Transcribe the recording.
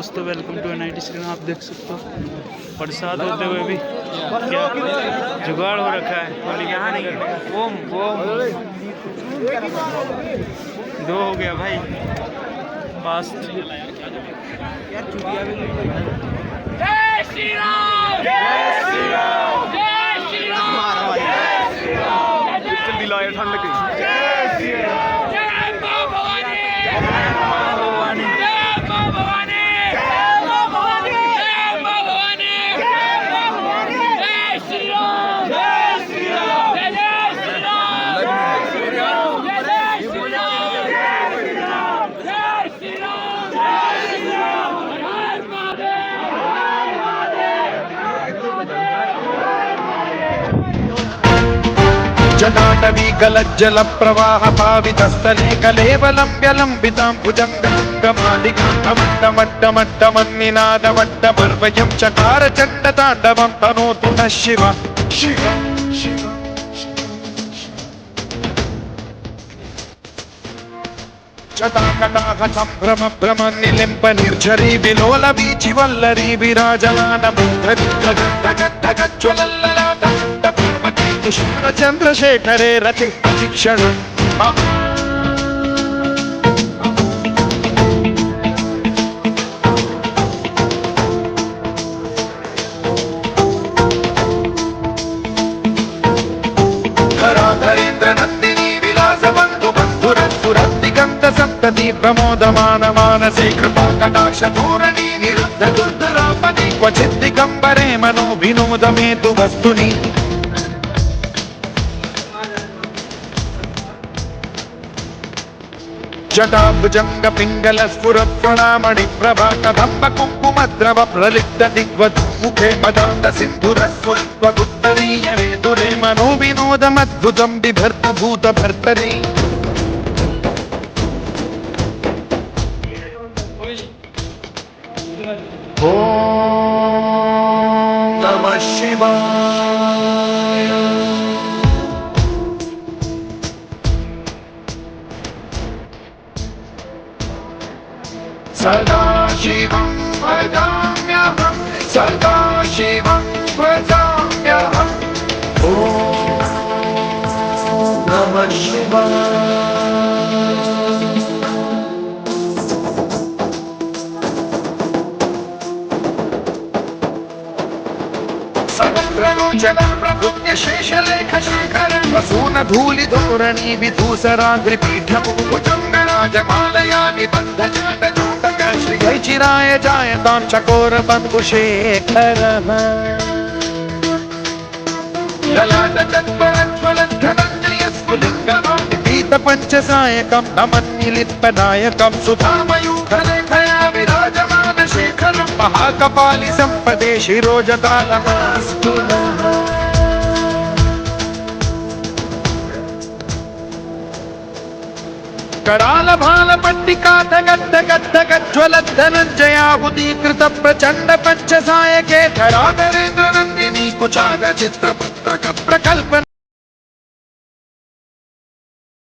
दोस्तों, welcome to NIT screen. आप देख सकते हो प्रसाद होते हुए भी क्या जुगाड़ हो रखा है। बोले यहाँ नहीं है। ओम ओम 2 हो गया भाई फास्ट। जय श्री राम, जय श्री राम, जय श्री राम, जय श्री राम। दिलाए ठंड की जय श्री राम, जय मां भवानी, जय मां भवानी, जय मां भवानी, जय मां भवानी, जय मां भवानी, जय मां भवानी। जय श्री राम, जय श्री राम, जय श्री राम, जय श्री राम, जय श्री राम, जय श्री राम, जय श्री राम, जय श्री राम। हर महादेव, हर जटाटवी गलज्जल प्रवाह पावितस्थले कलेवलम्ब्यलम्बितां भुजङ्गमट्टमट्टमट्टमन्निनादवट्टपर्वयं चकार चण्डताण्डवं तनोतु नः शिव शिव शिव। जटाकटाह सम्भ्रम भ्रम निलिम्प निर्झरी विलोल वीचि वल्लरी विराजमान चंद्रशेखरे रति शिक्षण। धराधरेन्द्र नंदिनी विलास बंधु बंधुरंधुरंदिगंत संतति प्रमोदमान मानसे कृपा कटाक्ष धोरणी निरुद्ध दुर्धरापति क्वचित् दिगंबरे मनो विनोद मेतु वस्तुनि। जटाभुजंग पिंगल स्फुर प्रणामणि प्रभा कदंब कुंकुमद्रव प्रलिप्त दिग्वत् मुखे पदान्त सिन्धुरस्वत्वगुत्तरीय वेदुरे मनो विनोदमद्भुतं बिभर्त भूत भर्तरे। ओम नमः शिवाय। सदाशिवं भजाम्यहं, सदाशिवं भजाम्यहम्। ॐ नमः शिवाय। समुद्रलोचन प्रभुत्य शेषलेखशेखर वसून धूलिधोरणी विधूसराग्रिपीठभुजङ्गराजमालया निबन्ध चाटचूटक श्रीचिराय जायतां चकोर बन्धुशेखरः। पीतपञ्चसायकं नमन्निलित्पदायकं सुधामयूखलेखया विराजमान शेखरं महाकपालि सम्पदे शिरोजतालमास्तु नः। कराल भाल पट्टिका धगद्धगद्धगज्ज्वलद्धनञ्जयाहुतीकृत प्रचण्ड पञ्चसायके धराधरेन्द्र नन्दिनी कुचाग चित्रपुत्रक प्रकल्पना